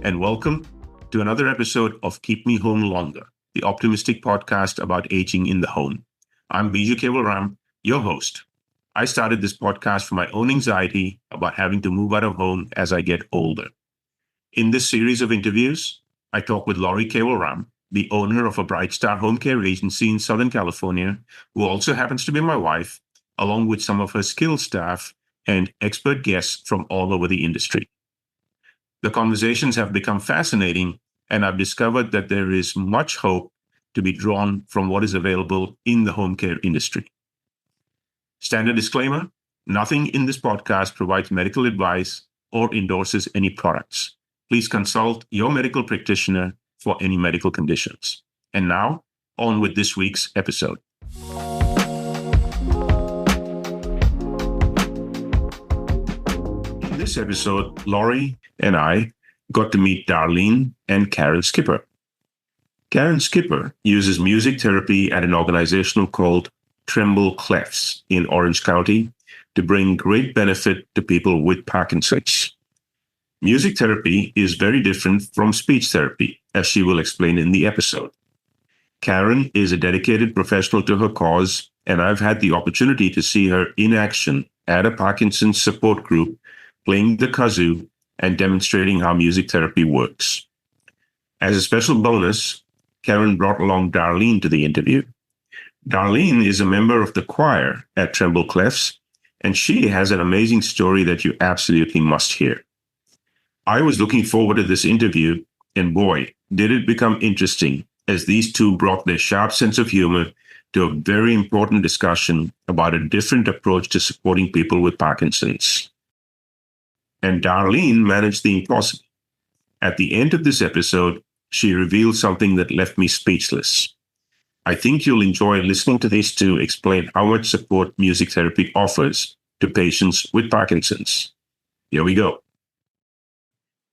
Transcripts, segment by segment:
and welcome to another episode of Keep Me Home Longer, the optimistic podcast about aging in the home. I'm Biju Kevalram, your host. I started this podcast for my own anxiety about having to move out of home as I get older. In this series of interviews, I talk with Laurie Kevalram, the owner of a BrightStar home care agency in Southern California, who also happens to be my wife, along with some of her skilled staff and expert guests from all over the industry. The conversations have become fascinating, and I've discovered that there is much hope to be drawn from what is available in the home care industry. Standard disclaimer, nothing in this podcast provides medical advice or endorses any products. Please consult your medical practitioner for any medical conditions. And now, on with this week's episode. In this episode, Laurie and I got to meet Darlene and Karen Skipper. Karen Skipper uses music therapy at an organization called Tremble Clefs in Orange County to bring great benefit to people with Parkinson's. Music therapy is very different from speech therapy, as she will explain in the episode. Karen is a dedicated professional to her cause, and I've had the opportunity to see her in action at a Parkinson's support group, playing the kazoo and demonstrating how music therapy works. As a special bonus, Karen brought along Darlene to the interview. Darlene is a member of the choir at Tremble Clefs, and she has an amazing story that you absolutely must hear. I was looking forward to this interview, and boy, did it become interesting as these two brought their sharp sense of humor to a very important discussion about a different approach to supporting people with Parkinson's. And Darlene managed the impossible. At the end of this episode, she revealed something that left me speechless. I think you'll enjoy listening to these two explain how much support music therapy offers to patients with Parkinson's. Here we go.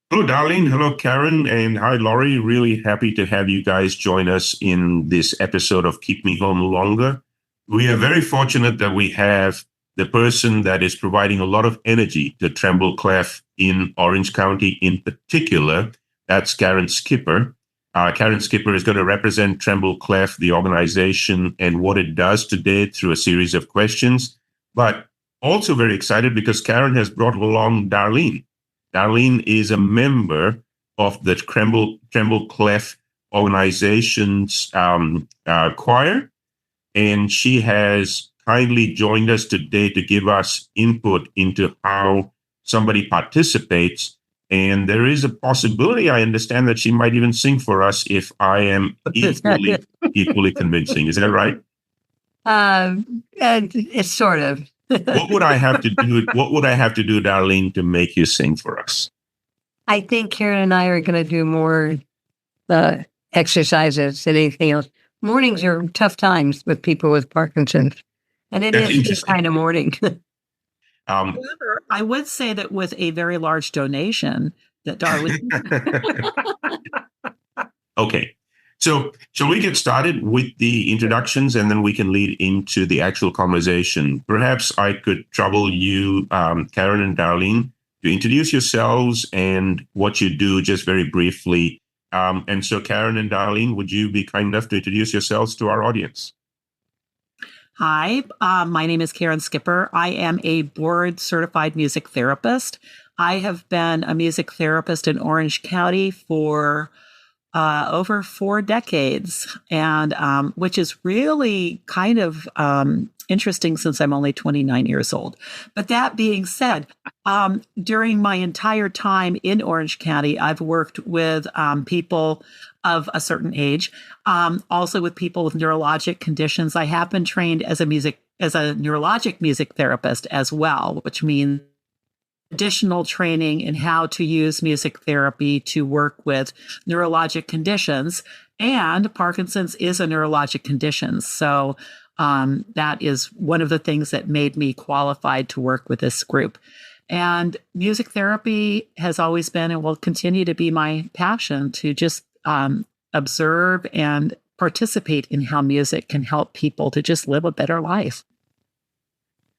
Hello, Darlene. Hello, Karen. And hi, Laurie. Really happy to have you guys join us in this episode of Keep Me Home Longer. We are very fortunate that we have the person that is providing a lot of energy to Tremble Clef in Orange County in particular. That's Karen Skipper. Karen Skipper is going to represent Tremble Clef, the organization, and what it does today through a series of questions. But also very excited because Karen has brought along Darlene. Darlene is a member of the Tremble Clef organization's choir, and she has kindly joined us today to give us input into how somebody participates. And there is a possibility, I understand, that she might even sing for us if I am equally convincing. Is that right? It's sort of. What would I have to do? What would I have to do, Darlene, to make you sing for us? I think Karen and I are going to do more exercises than anything else. Mornings are tough times with people with Parkinson's, and it is this kind of morning. However, I would say that with a very large donation that Darlene. Okay. So shall we get started with the introductions, and then we can lead into the actual conversation? Perhaps I could trouble you, Karen and Darlene, to introduce yourselves and what you do just very briefly. And so Karen and Darlene, would you be kind enough to introduce yourselves to our audience? Hi, my name is Karen Skipper. I am a board-certified music therapist. I have been a music therapist in Orange County for over 4 decades, and which is really kind of interesting since I'm only 29 years old. But that being said, during my entire time in Orange County, I've worked with people of a certain age, also with people with neurologic conditions. I have been trained as a neurologic music therapist as well, which means additional training in how to use music therapy to work with neurologic conditions. And Parkinson's is a neurologic condition. So that is one of the things that made me qualified to work with this group. And music therapy has always been and will continue to be my passion to just observe and participate in how music can help people to just live a better life.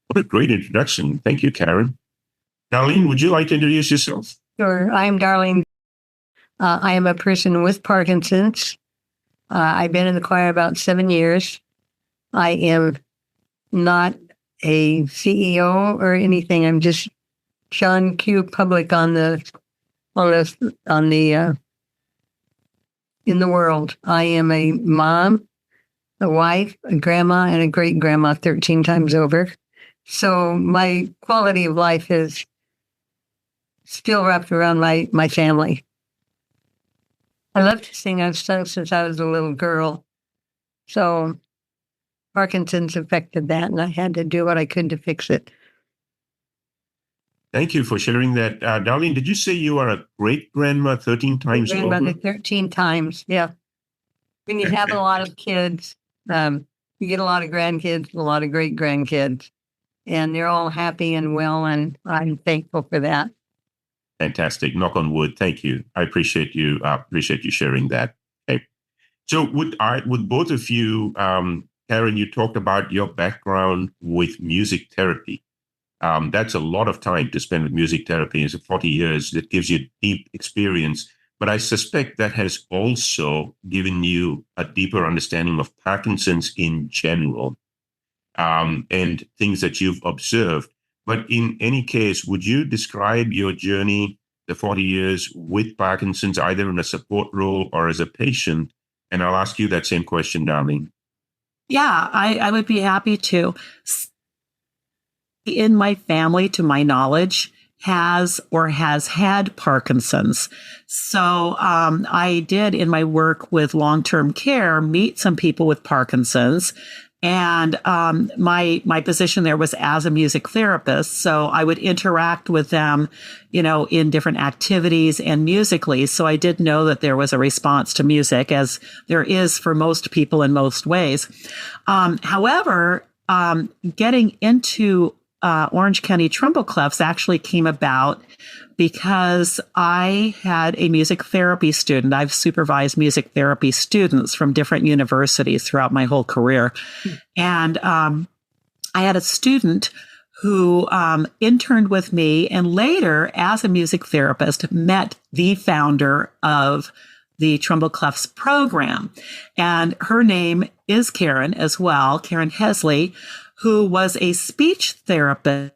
What a great introduction. Thank you, Karen. Darlene, would you like to introduce yourself? Sure. I'm Darlene. I am a person with Parkinson's. I've been in the choir about 7 years. I am not a CEO or anything. I'm just John Q. Public in the world. I am a mom, a wife, a grandma, and a great grandma 13 times over. So my quality of life is still wrapped around my family. I love to sing. I've sung since I was a little girl. So Parkinson's affected that, and I had to do what I could to fix it. Thank you for sharing that. Darlene, did you say you are a great-grandma 13 times over? Grandmother 13 times, yeah. When you have a lot of kids, you get a lot of grandkids, a lot of great-grandkids, and they're all happy and well, and I'm thankful for that. Fantastic. Knock on wood. Thank you. I appreciate you sharing that. Okay. So would both of you, Karen, you talked about your background with music therapy. That's a lot of time to spend with music therapy. It's 40 years. That gives you deep experience. But I suspect that has also given you a deeper understanding of Parkinson's in general, and things that you've observed. But in any case, would you describe your journey, the 40 years with Parkinson's, either in a support role or as a patient? And I'll ask you that same question, Darlene. Yeah, I would be happy to. In my family, to my knowledge, has had Parkinson's. So I did, in my work with long-term care, meet some people with Parkinson's. And my position there was as a music therapist. So I would interact with them, in different activities and musically. So I did know that there was a response to music, as there is for most people in most ways. However, getting into Orange County Tremble Clefs actually came about because I had a music therapy student. I've supervised music therapy students from different universities throughout my whole career. And I had a student who interned with me and later, as a music therapist, met the founder of the Tremble Clefs program. And her name is Karen as well, Karen Hesley, who was a speech therapist.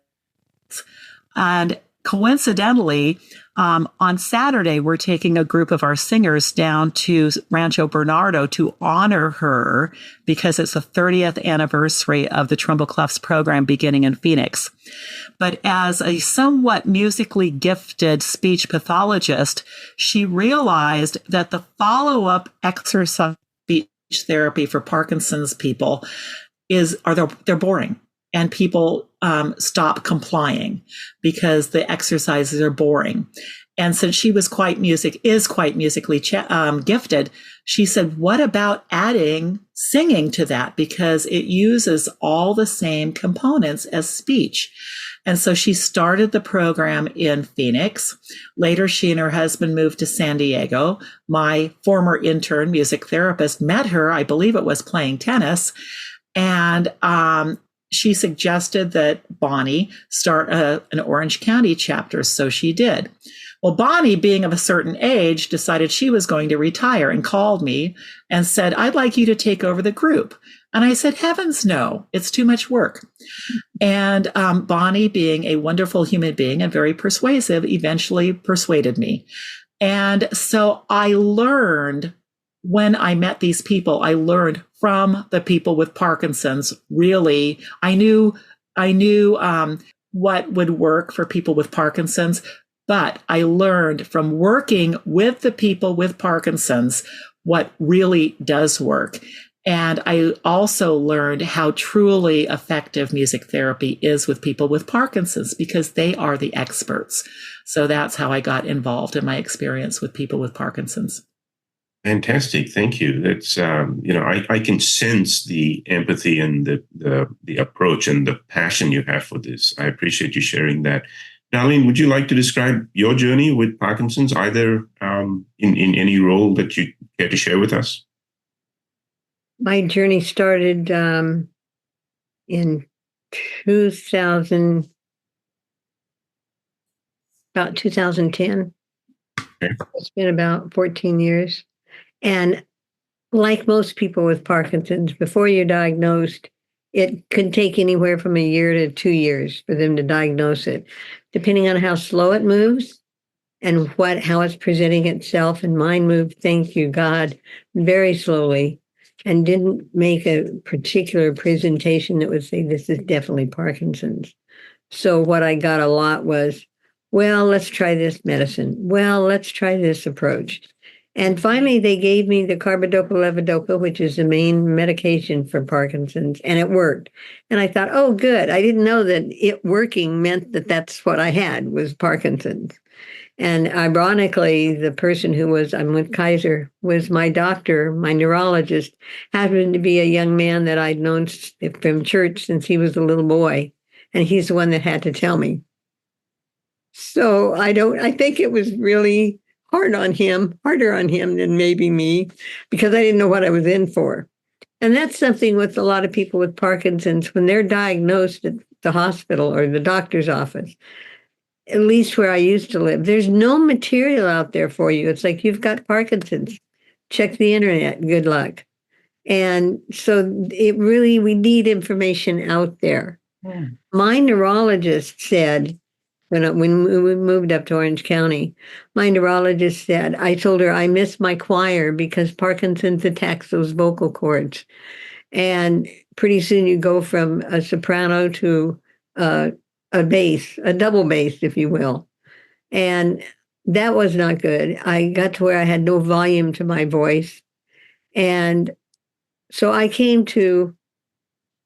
And coincidentally, on Saturday, we're taking a group of our singers down to Rancho Bernardo to honor her because it's the 30th anniversary of the Tremble Clefs program beginning in Phoenix. But as a somewhat musically gifted speech pathologist, she realized that the follow-up exercise speech therapy for Parkinson's people they're boring, and people stop complying because the exercises are boring. And since she was quite musically gifted, she said, "What about adding singing to that? Because it uses all the same components as speech." And so she started the program in Phoenix. Later, she and her husband moved to San Diego. My former intern, music therapist, met her, I believe it was playing tennis. And she suggested that Bonnie start an Orange County chapter. So she did. Well, Bonnie, being of a certain age, decided she was going to retire and called me and said, "I'd like you to take over the group." And I said, "Heavens, no, it's too much work." And Bonnie, being a wonderful human being and very persuasive, eventually persuaded me. And so I learned, when I met these people, I learned from the people with Parkinson's. Really, I knew what would work for people with Parkinson's, but I learned from working with the people with Parkinson's what really does work. And I also learned how truly effective music therapy is with people with Parkinson's, because they are the experts. So that's how I got involved in my experience with people with Parkinson's. Fantastic. Thank you. That's, I can sense the empathy and the approach and the passion you have for this. I appreciate you sharing that. Darlene, would you like to describe your journey with Parkinson's, either in any role that you care to share with us? My journey started in 2010. Okay. It's been about 14 years. And like most people with Parkinson's, before you're diagnosed, it could take anywhere from a year to 2 years for them to diagnose it, depending on how slow it moves and how it's presenting itself. And mine moved, thank you, God, very slowly and didn't make a particular presentation that would say this is definitely Parkinson's. So what I got a lot was, well, let's try this medicine. Well, let's try this approach. And finally, they gave me the carbidopa-levodopa, which is the main medication for Parkinson's, and it worked. And I thought, oh, good. I didn't know that it working meant that that's what I had was Parkinson's. And ironically, the person I'm with Kaiser, was my doctor, my neurologist, happened to be a young man that I'd known from church since he was a little boy. And he's the one that had to tell me. So I think it was really harder on him than maybe me, because I didn't know what I was in for. And that's something with a lot of people with Parkinson's, when they're diagnosed at the hospital or the doctor's office, at least where I used to live, there's no material out there for you. It's like, you've got Parkinson's. Check the internet. Good luck. And so we need information out there. Yeah. My neurologist said, when we moved up to Orange County, my neurologist said, I told her I miss my choir because Parkinson's attacks those vocal cords. And pretty soon you go from a soprano to a bass, a double bass, if you will. And that was not good. I got to where I had no volume to my voice. And so I came to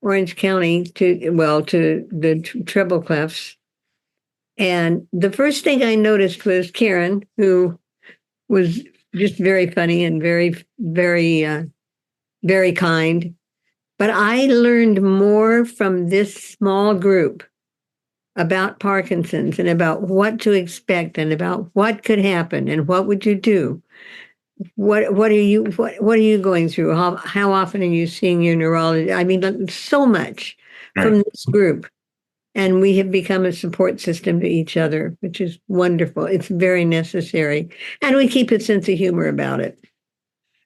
Orange County to the Tremble Clefs. And the first thing I noticed was Karen, who was just very funny and very, very, very kind. But I learned more from this small group about Parkinson's and about what to expect and about what could happen and what would you do. What are you going through? How often are you seeing your neurologist? I mean, so much from this group. And we have become a support system to each other, which is wonderful. It's very necessary. And we keep a sense of humor about it.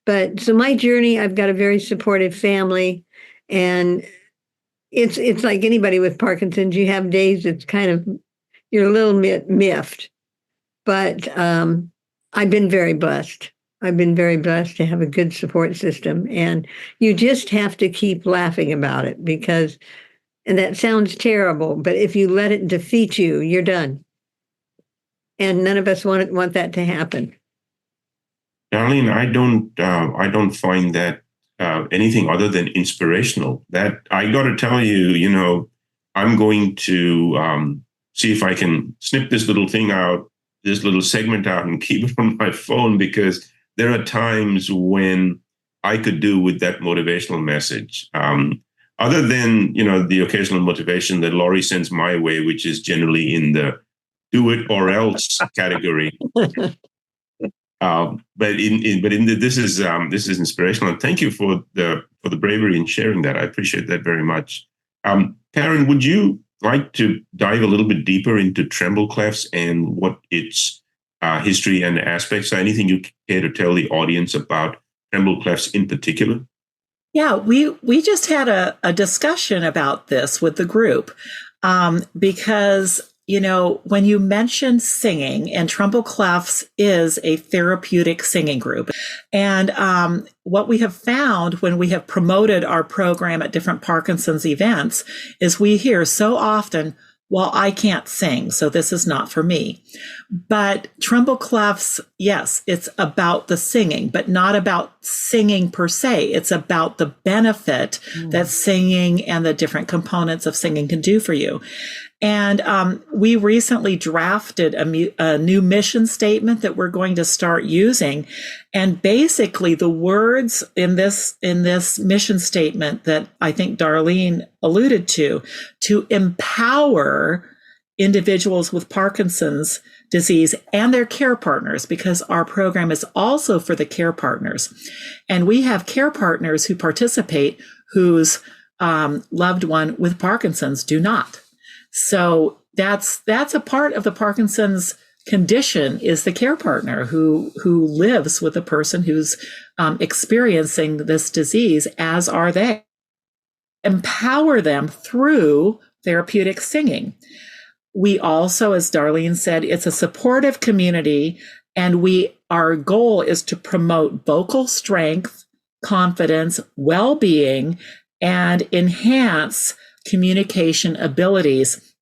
But so my journey, I've got a very supportive family. And it's like anybody with Parkinson's, you have days it's kind of, you're a little bit miffed. But I've been very blessed. I've been very blessed to have a good support system. And you just have to keep laughing about it because, and that sounds terrible, but if you let it defeat you, you're done. And none of us want that to happen. Darlene, I don't find that anything other than inspirational. That I got to tell you, I'm going to see if I can snip this little thing out, this little segment out, and keep it on my phone, because there are times when I could do with that motivational message. Other than, the occasional motivation that Laurie sends my way, which is generally in the do it or else category. This is inspirational. And thank you for the bravery in sharing that. I appreciate that very much. Karen, would you like to dive a little bit deeper into Tremble Clefs and what its history and aspects are? Anything you care to tell the audience about Tremble Clefs in particular? Yeah, we just had a discussion about this with the group because, when you mention singing, and Tremble Clefs is a therapeutic singing group. And what we have found when we have promoted our program at different Parkinson's events is we hear so often, well, I can't sing, so this is not for me. But Tremble Clefs, yes, it's about the singing, but not about singing per se. It's about the benefit that singing and the different components of singing can do for you. And we recently drafted a new mission statement that we're going to start using. And basically the words in this mission statement that I think Darlene alluded to empower individuals with Parkinson's disease and their care partners, because our program is also for the care partners. And we have care partners who participate whose loved one with Parkinson's do not. So that's a part of the Parkinson's condition is the care partner who lives with the person who's experiencing this disease, as are they. Empower them through therapeutic singing. We also, as Darlene said, it's a supportive community, and our goal is to promote vocal strength, confidence, well-being, and enhance communication abilities.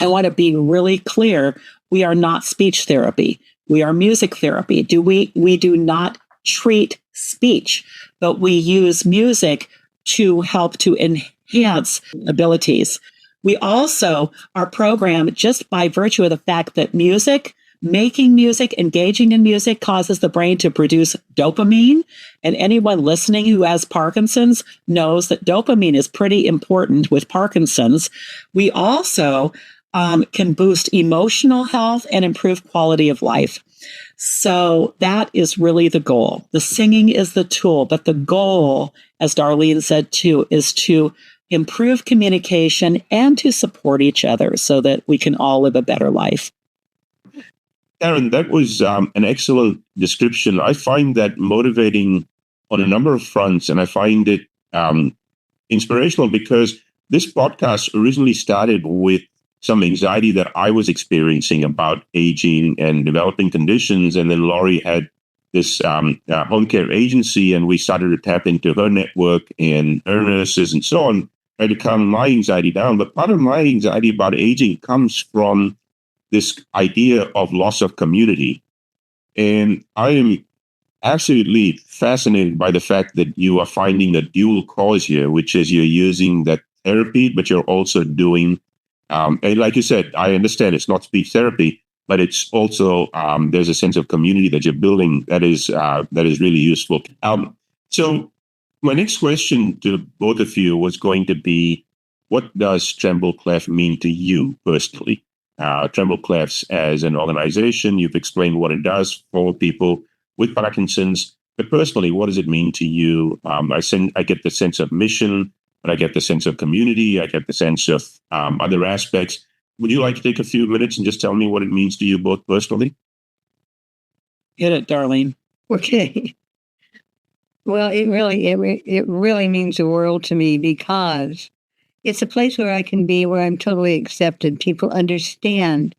I want to be really clear. We are not speech therapy. We are music therapy. We do not treat speech, but we use music to help to enhance abilities. We also, our program, just by virtue of the fact that making music, engaging in music causes the brain to produce dopamine. And anyone listening who has Parkinson's knows that dopamine is pretty important with Parkinson's. We also can boost emotional health and improve quality of life. So that is really the goal. The singing is the tool, but the goal, as Darlene said too, is to improve communication and to support each other so that we can all live a better life. Karen, that was an excellent description. I find that motivating on a number of fronts, and I find it inspirational because this podcast originally started with some anxiety that I was experiencing about aging and developing conditions. And then Laurie had this home care agency, and we started to tap into her network and her nurses and so on, try to calm my anxiety down. But part of my anxiety about aging comes from this idea of loss of community. And I am absolutely fascinated by the fact that you are finding a dual cause here, which is you're using that therapy, but you're also doing, and like you said, I understand it's not speech therapy, but it's also, there's a sense of community that you're building that is really useful. So my next question to both of you was going to be, what does Tremble Clef mean to you personally? Tremble Clefs as an organization, you've explained what it does for people with Parkinson's, but personally, what does it mean to you? I get the sense of mission, but I get the sense of community, I get the sense of other aspects. Would you like to take a few minutes and just tell me what it means to you both personally? Hit it, Darlene. Okay. Well, it really means the world to me because it's a place where I can be, where I'm totally accepted. People understand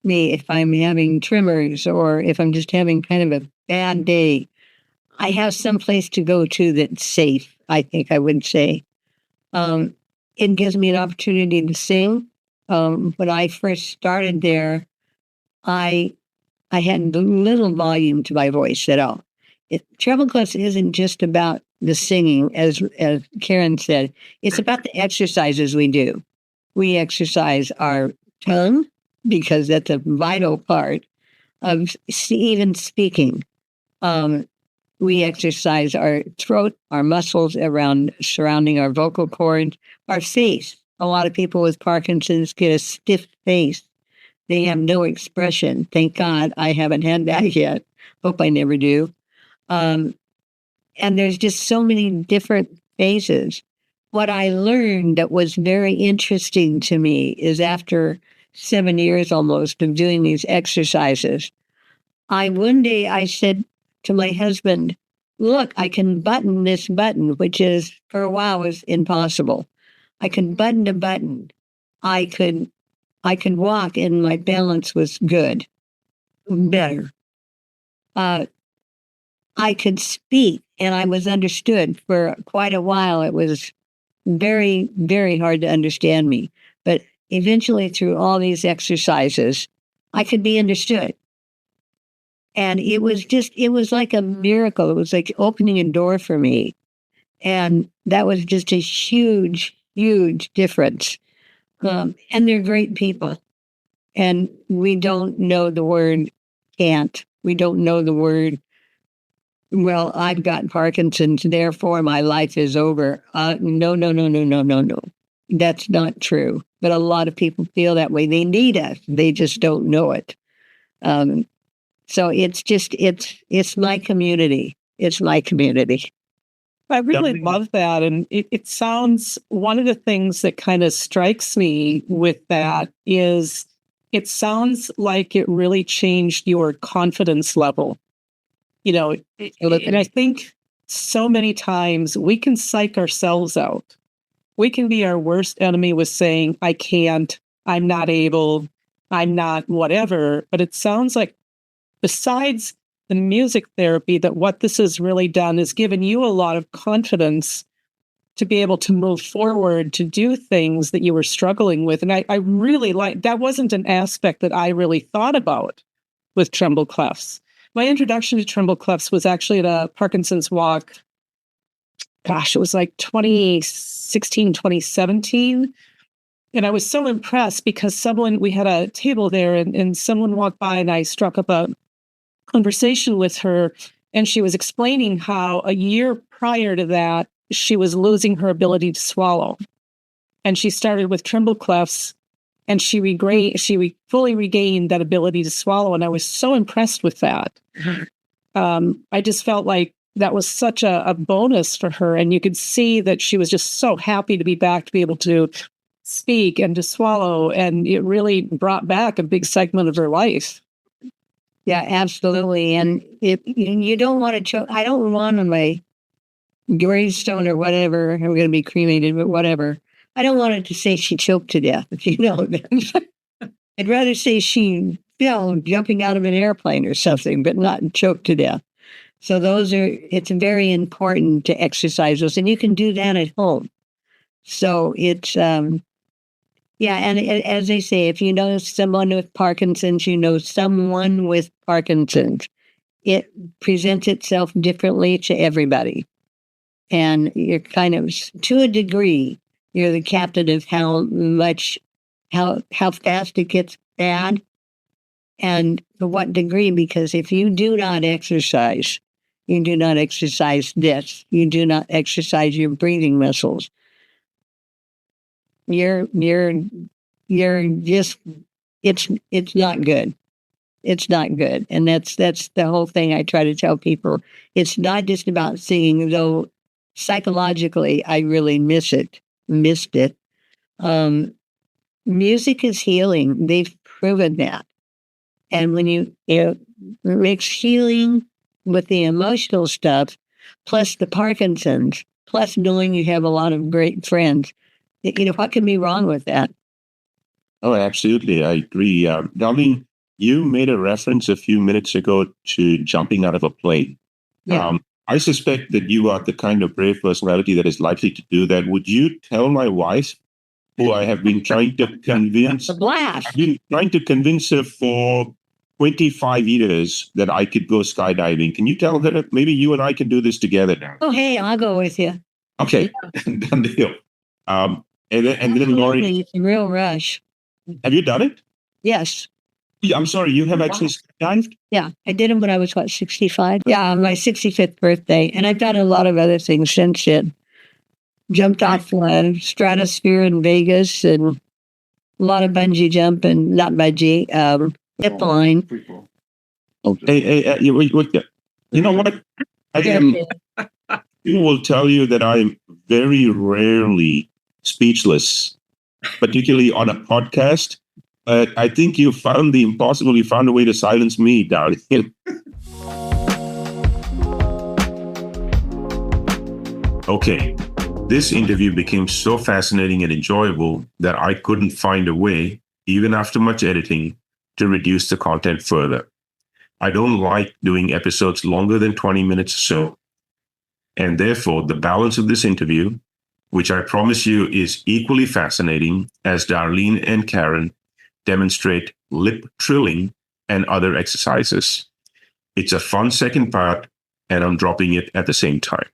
me if I'm having tremors or if I'm just having kind of a bad day. I have some place to go to that's safe, I think I would say. It gives me an opportunity to sing. When I first started there, I had little volume to my voice at all. Tremble Clefs isn't just about the singing, as Karen said. It's about the exercises we do. We exercise our tongue because that's a vital part of even speaking. We exercise our throat, our muscles surrounding our vocal cords, our face. A lot of people with Parkinson's get a stiff face. They have no expression. Thank God I haven't had that yet. Hope I never do. And there's just so many different phases. What I learned that was very interesting to me is after 7 years almost of doing these exercises, one day I said to my husband, look, I can button this button, which is for a while was impossible. I can button a button. I could walk and my balance was better. I could speak and I was understood for quite a while. It was very, very hard to understand me. But eventually through all these exercises, I could be understood. And it was like a miracle. It was like opening a door for me. And that was just a huge, huge difference. And they're great people. And we don't know the word can't. We don't know the word, well, I've got Parkinson's, therefore my life is over. No. That's not true. But a lot of people feel that way. They need us. They just don't know it. So it's my community. It's my community. I really love that. And it sounds, one of the things that kind of strikes me with that is it sounds like it really changed your confidence level. And I think so many times we can psych ourselves out. We can be our worst enemy with saying, I can't, I'm not able, I'm not whatever. But it sounds like besides the music therapy, that what this has really done is given you a lot of confidence to be able to move forward, to do things that you were struggling with. And I really like, that wasn't an aspect that I really thought about with Tremble Clefs. My introduction to Tremble Clefs was actually at a Parkinson's walk. Gosh, it was like 2016, 2017. And I was so impressed because we had a table there and someone walked by and I struck up a conversation with her. And she was explaining how a year prior to that, she was losing her ability to swallow. And she started with Tremble Clefs and she fully regained that ability to swallow. And I was so impressed with that. I just felt like that was such a bonus for her. And you could see that she was just so happy to be back, to be able to speak and to swallow. And it really brought back a big segment of her life. Yeah, absolutely. And if you don't want to choke, I don't want on my gravestone or whatever, I'm going to be cremated, but whatever. I don't want it to say she choked to death, I'd rather say she fell jumping out of an airplane or something, but not choked to death. So it's very important to exercise those, and you can do that at home. So it's, and as they say, if you know someone with Parkinson's, you know someone with Parkinson's. It presents itself differently to everybody. And you're kind of, to a degree, you're the captain of how fast it gets bad and to what degree, because if you do not exercise, you do not exercise this, you do not exercise your breathing muscles, you're just, it's not good. It's not good. And that's the whole thing I try to tell people. It's not just about singing, though psychologically I really missed it. Music is healing. They've proven that. And when you mix healing with the emotional stuff, plus the Parkinson's, plus knowing you have a lot of great friends, what can be wrong with that? Oh, absolutely. I agree. Darlene, you made a reference a few minutes ago to jumping out of a plane. Yeah. I suspect that you are the kind of brave personality that is likely to do that. Would you tell my wife, who I have been trying to convince, I've been trying to convince her for 25 years that I could go skydiving? Can you tell her that maybe you and I can do this together now? Oh, hey, I'll go with you. Okay, done deal. And then Lori, It's a real rush. have you done it? Yes. Yeah, I'm sorry, you have actually skydived? Yeah, I did them when I was, 65? Yeah, on my 65th birthday. And I've done a lot of other things since then. Jumped off the stratosphere in Vegas and a lot of bungee jump and not bungee, zip line. Hey, you know what? People will tell you that I'm very rarely speechless, particularly on a podcast. But I think you found the impossible. You found a way to silence me, Darlene. Okay. This interview became so fascinating and enjoyable that I couldn't find a way, even after much editing, to reduce the content further. I don't like doing episodes longer than 20 minutes or so. And therefore, the balance of this interview, which I promise you is equally fascinating as Darlene and Karen demonstrate lip trilling and other exercises. It's a fun second part, and I'm dropping it at the same time.